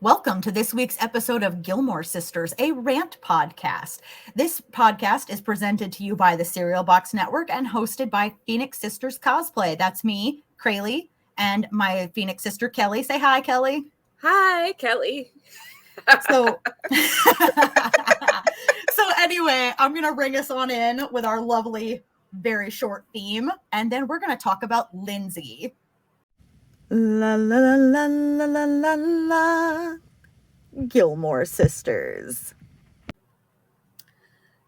Welcome to this week's episode of Gilmore Sisters, a rant podcast. This podcast is presented to you by the Cereal Box Network and hosted by Phoenix Sisters Cosplay. That's me, Crayle, and my Phoenix sister, Kelly. Say hi, Kelly. Hi, Kelly. So anyway, I'm going to bring us on in with our lovely, very short theme, and then we're going to talk about Lindsay. La la la la la la la. Gilmore Sisters.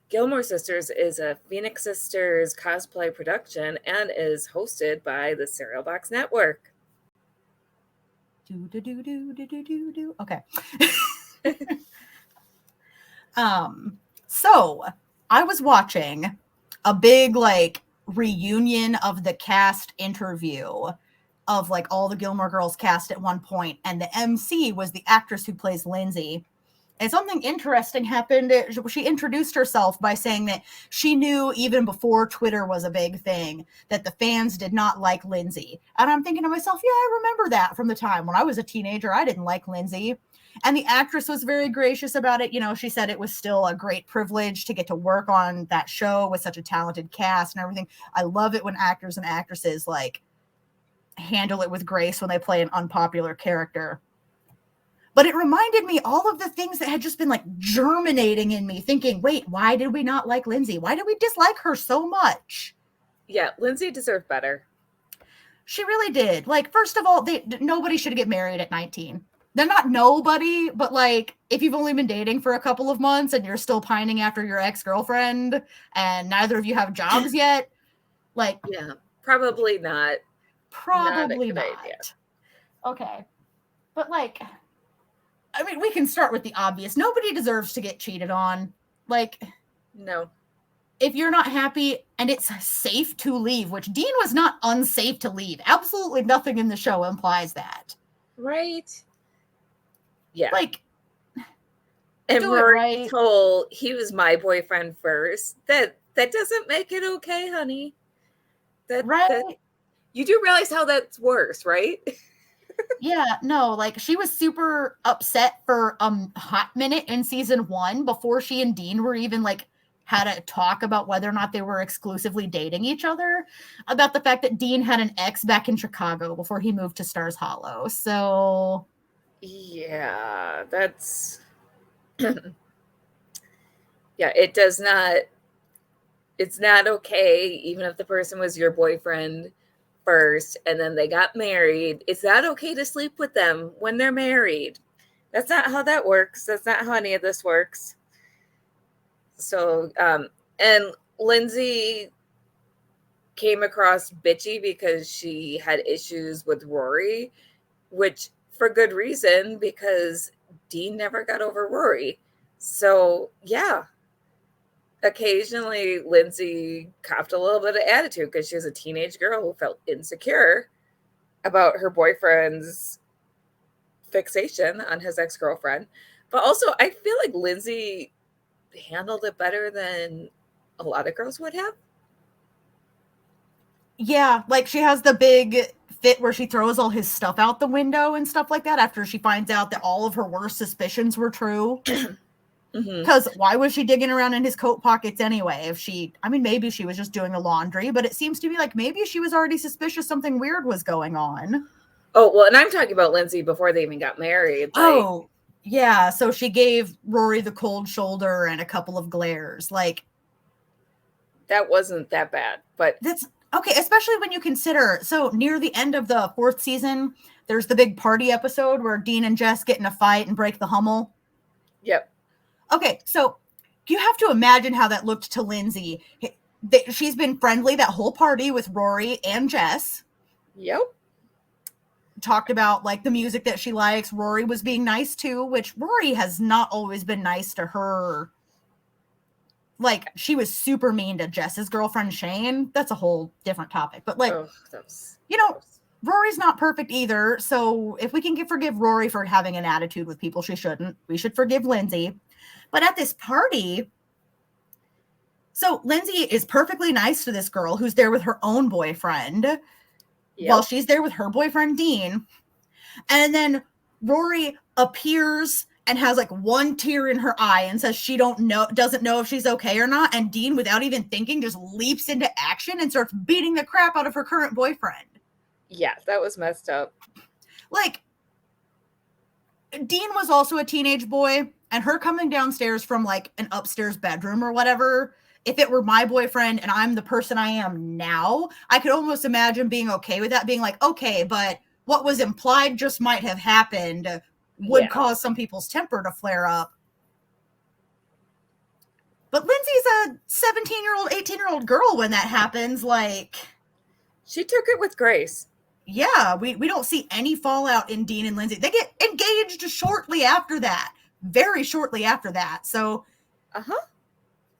Gilmore Sisters is a Phoenix Sisters cosplay production and is hosted by the Cereal Box Network. Okay. So I was watching a big reunion of the cast interview of all the Gilmore Girls cast at one point, and the MC was the actress who plays Lindsay. And something interesting happened. She introduced herself by saying that she knew even before Twitter was a big thing that the fans did not like Lindsay. And I'm thinking to myself, yeah, I remember that from the time when I was a teenager. I didn't like Lindsay. And the actress was very gracious about it. You know, she said it was still a great privilege to get to work on that show with such a talented cast and everything. I love it when actors and actresses handle it with grace when they play an unpopular character. But it reminded me all of the things that had just been germinating in me, thinking, wait, why did we not like Lindsay? Why did we dislike her so much? Yeah, Lindsay deserved better. She really did. First of all, nobody should get married at 19. They're not nobody, but if you've only been dating for a couple of months and you're still pining after your ex-girlfriend and neither of you have jobs yet, yeah, probably not. Probably not. Idea. Okay. But we can start with the obvious. Nobody deserves to get cheated on. No. If you're not happy and it's safe to leave, which Dean was not unsafe to leave. Absolutely nothing in the show implies that. Right. Yeah. And Rory told he was my boyfriend first. That doesn't make it okay, honey. That you do realize how that's worse, right? Yeah, no, she was super upset for a hot minute in season 1 before she and Dean were even had a talk about whether or not they were exclusively dating each other, about the fact that Dean had an ex back in Chicago before he moved to Stars Hollow. So yeah, that's yeah, it's not okay, even if the person was your boyfriend first and then they got married. It's not okay to sleep with them when they're married. That's not how that works. That's not how any of this works. So and Lindsay came across bitchy because she had issues with Rory, which for good reason, because Dean never got over Rory. So yeah, occasionally Lindsay copped a little bit of attitude because she was a teenage girl who felt insecure about her boyfriend's fixation on his ex-girlfriend. But also, I feel like Lindsay handled it better than a lot of girls would have. Yeah, she has the big fit where she throws all his stuff out the window and stuff like that after she finds out that all of her worst suspicions were true. Because why was she digging around in his coat pockets anyway? Maybe she was just doing the laundry, but it seems to be maybe she was already suspicious something weird was going on. Oh, well, and I'm talking about Lindsay before they even got married. Oh, yeah. So she gave Rory the cold shoulder and a couple of glares. That wasn't that bad, but that's okay, especially when you consider, so near the end of the 4th season, there's the big party episode where Dean and Jess get in a fight and break the Hummel. Yep. Okay, so you have to imagine how that looked to Lindsay. She's been friendly that whole party with Rory and Jess. Yep. Talked about the music that she likes. Rory was being nice too, which Rory has not always been nice to her. She was super mean to Jess's girlfriend Shane. That's a whole different topic. But Rory's not perfect either. So if we can forgive Rory for having an attitude with people she shouldn't, we should forgive Lindsay. But at this party, so Lindsay is perfectly nice to this girl who's there with her own boyfriend while she's there with her boyfriend Dean. And then Rory appears and has like one tear in her eye and says she doesn't know if she's okay or not. And Dean, without even thinking, just leaps into action and starts beating the crap out of her current boyfriend. Yeah, that was messed up. Like, Dean was also a teenage boy, and her coming downstairs from like an upstairs bedroom or whatever, if it were my boyfriend and I'm the person I am now, I could almost imagine being okay with that, being like, okay, but what was implied just might have happened would cause some people's temper to flare up. But Lindsay's a 17-year-old, 18-year-old girl when that happens. Like, she took it with grace. Yeah, we don't see any fallout in Dean and Lindsay. They get engaged shortly after that. Very shortly after that. So,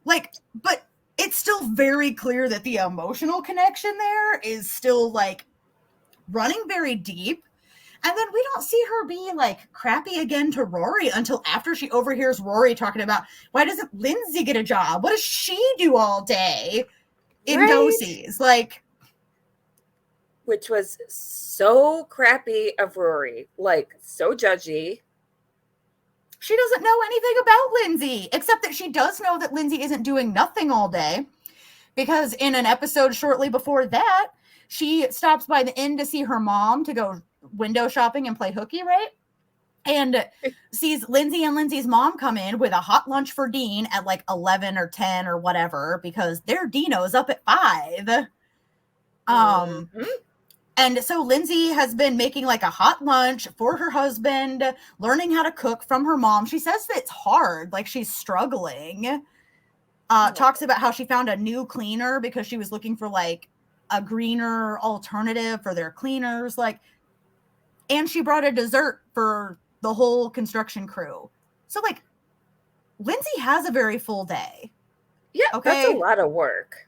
like, but it's still very clear that the emotional connection there is still, like, running very deep. And then we don't see her be, like, crappy again to Rory until after she overhears Rory talking about, why doesn't Lindsay get a job? What does she do all day in Dosies? Like, which was so crappy of Rory. Like, so judgy. She doesn't know anything about Lindsay, except that she does know that Lindsay isn't doing nothing all day. Because in an episode shortly before that, she stops by the inn to see her mom to go window shopping and play hooky, right? And sees Lindsay and Lindsay's mom come in with a hot lunch for Dean at like 11 or 10 or whatever, because their Dino's up at 5. And so Lindsay has been making like a hot lunch for her husband, learning how to cook from her mom. She says that it's hard, like she's struggling. Talks about how she found a new cleaner because she was looking for like a greener alternative for their cleaners. Like, and she brought a dessert for the whole construction crew. So like, Lindsay has a very full day. Yeah, okay? That's a lot of work.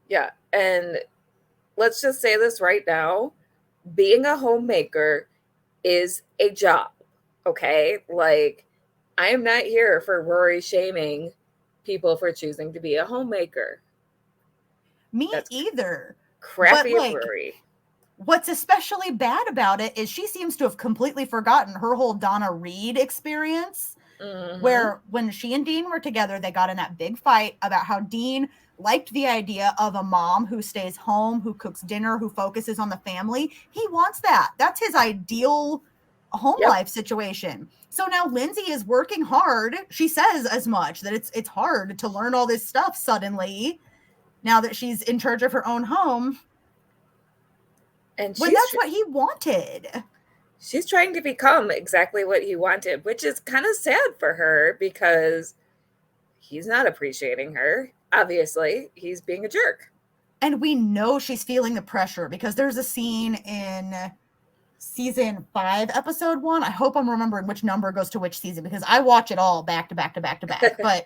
Yeah, and let's just say this right now. Being a homemaker is a job, okay? Like, I am not here for Rory shaming people for choosing to be a homemaker. That's either. Crappy of Rory. What's especially bad about it is she seems to have completely forgotten her whole Donna Reed experience, where when she and Dean were together, they got in that big fight about how Dean liked the idea of a mom who stays home, who cooks dinner, who focuses on the family. He wants that. That's his ideal home life situation. So now Lindsay is working hard. She says as much, that it's hard to learn all this stuff suddenly now that she's in charge of her own home. And when that's what he wanted. She's trying to become exactly what he wanted, which is kind of sad for her because he's not appreciating her. Obviously, he's being a jerk. And we know she's feeling the pressure because there's a scene in season 5, episode 1. I hope I'm remembering which number goes to which season because I watch it all back to back to back to back. But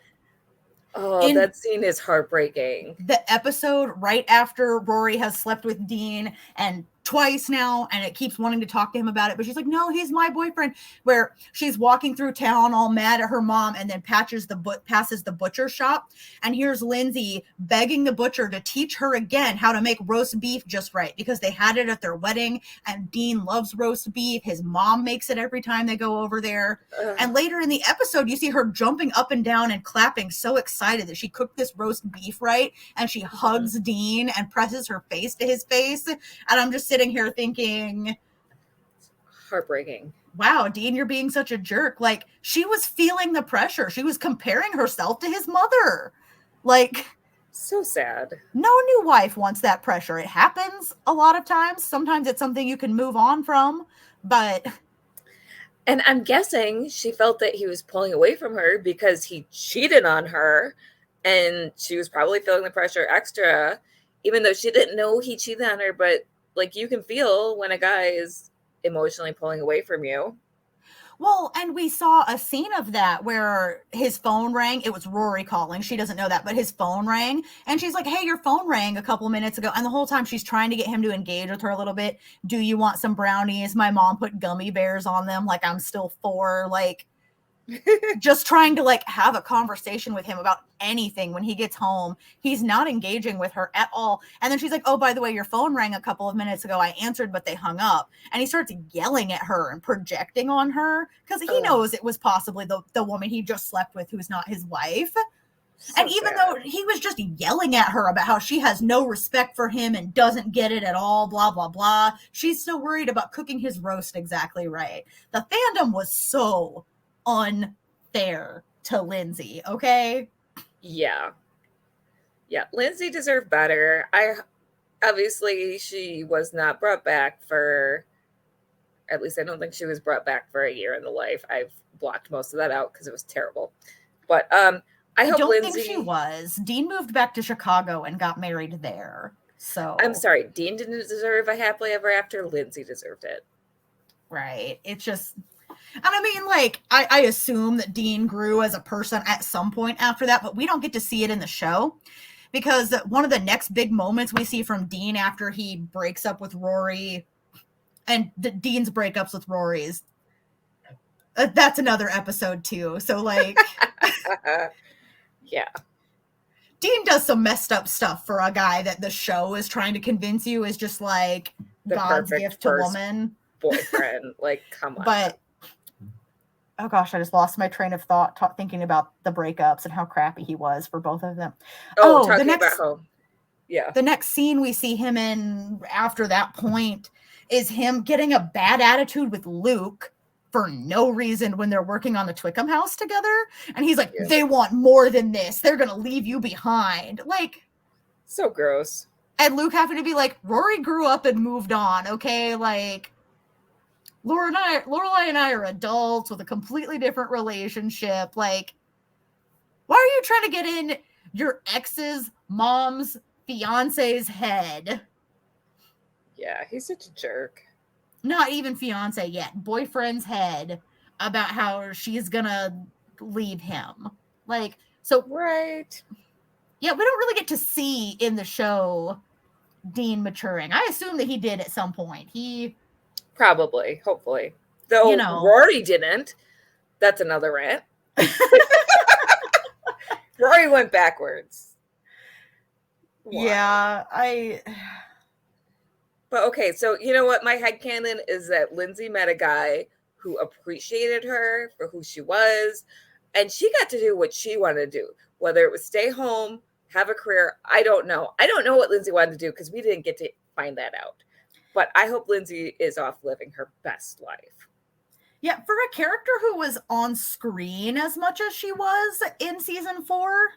that scene is heartbreaking. The episode right after Rory has slept with Dean and twice now, and it keeps wanting to talk to him about it, but she's like, no, he's my boyfriend, where she's walking through town all mad at her mom and then passes the butcher shop and here's Lindsay begging the butcher to teach her again how to make roast beef just right because they had it at their wedding and Dean loves roast beef. His mom makes it every time they go over there. And later in the episode, you see her jumping up and down and clapping, so excited that she cooked this roast beef right, and she hugs Dean and presses her face to his face, and I'm just sitting here thinking, heartbreaking. Wow, Dean, you're being such a jerk. Like, she was feeling the pressure. She was comparing herself to his mother. Like, so sad. No new wife wants that pressure. It happens a lot of times. Sometimes it's something you can move on from, but... And I'm guessing she felt that he was pulling away from her because he cheated on her, and she was probably feeling the pressure extra, even though she didn't know he cheated on her, but like, you can feel when a guy is emotionally pulling away from you. Well, and we saw a scene of that where his phone rang. It was Rory calling. She doesn't know that, but his phone rang. And she's like, hey, your phone rang a couple minutes ago. And the whole time she's trying to get him to engage with her a little bit. Do you want some brownies? My mom put gummy bears on them. Like, I'm still 4. Like, just trying to like have a conversation with him about anything when he gets home. He's not engaging with her at all. And then she's like, oh, by the way, your phone rang a couple of minutes ago. I answered, but they hung up. And he starts yelling at her and projecting on her because he knows it was possibly the woman he just slept with who's not his wife. So and even though he was just yelling at her about how she has no respect for him and doesn't get it at all, blah, blah, blah, she's still worried about cooking his roast exactly right. The fandom was so unfair to Lindsay, okay? Yeah. Lindsay deserved better. Obviously she was not brought back for, at least I don't think she was brought back for a year in the life. I've blocked most of that out because it was terrible. But I hope don't think she was. Dean moved back to Chicago and got married there. So I'm sorry, Dean didn't deserve a happily ever after. Lindsay deserved it. Right. It's just, and I mean, like, I assume that Dean grew as a person at some point after that, but we don't get to see it in the show because one of the next big moments we see from Dean after he breaks up with Rory and Dean's breakups with Rory's, that's another episode too. So like, yeah. Dean does some messed up stuff for a guy that the show is trying to convince you is just like the God's gift to woman. Boyfriend. Like, come on. But oh gosh, I just lost my train of thought thinking about the breakups and how crappy he was for both of them. Talking about home. Yeah. The next scene we see him in after that point is him getting a bad attitude with Luke for no reason when they're working on the Twickham house together. And he's like, they want more than this. They're going to leave you behind. Like, so gross. And Luke having to be like, Rory grew up and moved on. Okay. Like, Lorelai and I are adults with a completely different relationship. Like, why are you trying to get in your ex's mom's fiance's head? Yeah, he's such a jerk. Not even fiance yet. Boyfriend's head about how she's gonna leave him. Like, so right. Yeah, we don't really get to see in the show Dean maturing. I assume that he did at some point. He probably, hopefully. Though Rory didn't. That's another rant. Rory went backwards. Wow. Yeah, But okay, so you know what? My headcanon is that Lindsay met a guy who appreciated her for who she was, and she got to do what she wanted to do. Whether it was stay home, have a career, I don't know. I don't know what Lindsay wanted to do because we didn't get to find that out. But I hope Lindsay is off living her best life. Yeah, for a character who was on screen as much as she was in season 4,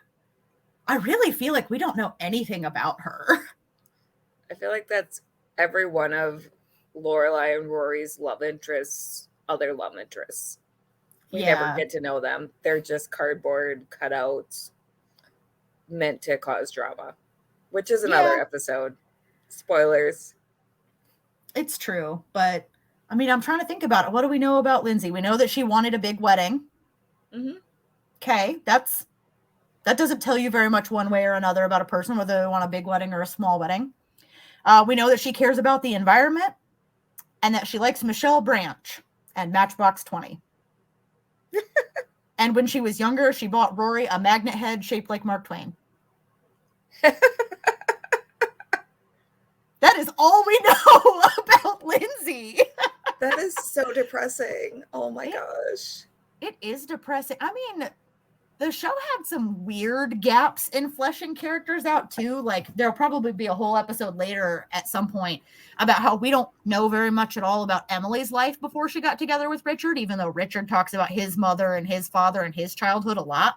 I really feel like we don't know anything about her. I feel like that's every one of Lorelai and Rory's love interests, other love interests. We never get to know them. They're just cardboard cutouts meant to cause drama, which is another episode. Spoilers. It's true, but I mean, I'm trying to think about it. What do we know about Lindsay? We know that she wanted a big wedding. Mm-hmm. Okay, that doesn't tell you very much one way or another about a person, whether they want a big wedding or a small wedding. We know that she cares about the environment and that she likes Michelle Branch and Matchbox 20. And when she was younger, she bought Rory a magnet head shaped like Mark Twain. That is all we know about Lindsay. That is so depressing. Oh my gosh. It is depressing. I mean, the show had some weird gaps in fleshing characters out too. Like there'll probably be a whole episode later at some point about how we don't know very much at all about Emily's life before she got together with Richard, even though Richard talks about his mother and his father and his childhood a lot.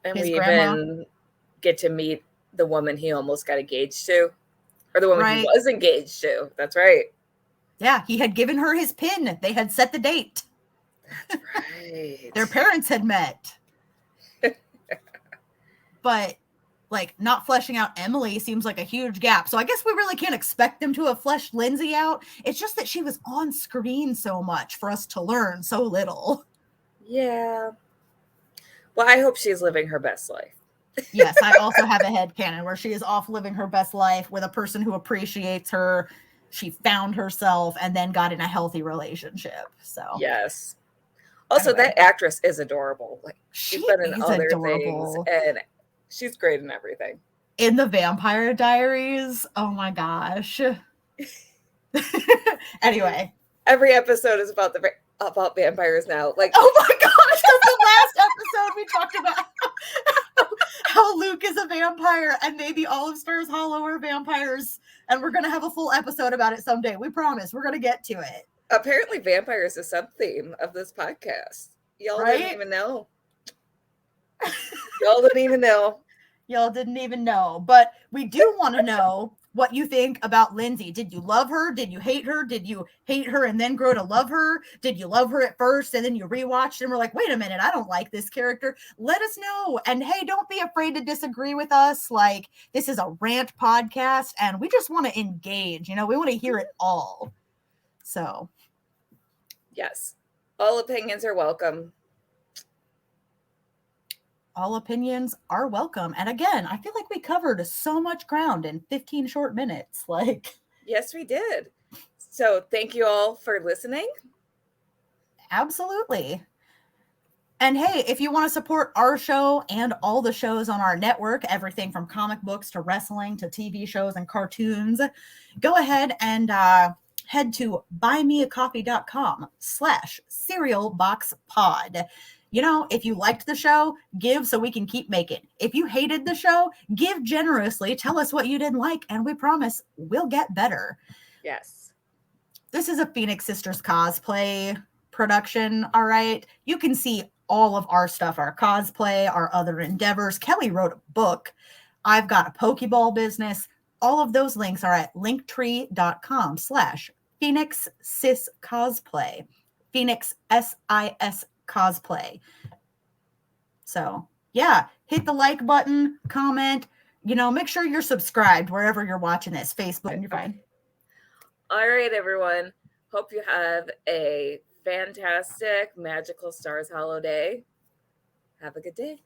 And we even get to meet the woman he almost got engaged to, or the woman he was engaged to. That's right. Yeah, he had given her his pin. They had set the date. That's right. Their parents had met. But like not fleshing out Emily seems like a huge gap. So I guess we really can't expect them to have fleshed Lindsay out. It's just that she was on screen so much for us to learn so little. Yeah. Well, I hope she's living her best life. Yes, I also have a headcanon where she is off living her best life with a person who appreciates her. She found herself and then got in a healthy relationship. So yes. Also, Anyway. that actress is adorable. Like, she's She been in is other adorable. things, and she's great in everything. In the Vampire Diaries, oh my gosh. Anyway, every episode is about vampires now. Like, oh my gosh, that's the last episode we talked about how Luke is a vampire and maybe all of Stars Hollow are vampires, and we're gonna have a full episode about it someday. We promise. We're gonna get to it. Apparently, vampires is a sub-theme of this podcast. Y'all didn't even know. Y'all didn't even know. Y'all didn't even know. But we do want to know what you think about Lindsay. Did you love her? Did you hate her? Did you hate her and then grow to love her? Did you love her at first and then you rewatched and were like, wait a minute, I don't like this character? Let us know. And hey, don't be afraid to disagree with us. Like, this is a rant podcast and we just want to engage. You know, we want to hear it all. So, yes, all opinions are welcome. All opinions are welcome. And again, I feel like we covered so much ground in 15 short minutes. Like, yes, we did. So thank you all for listening. Absolutely. And hey, if you want to support our show and all the shows on our network, everything from comic books to wrestling to TV shows and cartoons, go ahead and head to buymeacoffee.com/cerealboxpod. You know, if you liked the show, give so we can keep making. If you hated the show, give generously. Tell us what you didn't like, and we promise we'll get better. Yes. This is a Phoenix Sisters cosplay production, all right? You can see all of our stuff, our cosplay, our other endeavors. Kelly wrote a book. I've got a Pokeball business. All of those links are at linktree.com/Phoenix Sis Cosplay. Phoenix SIS Cosplay. So, yeah, hit the like button, comment, you know, make sure you're subscribed wherever you're watching this. Facebook, and you're fine. All right, everyone. Hope you have a fantastic, magical Stars Hollow day. Have a good day.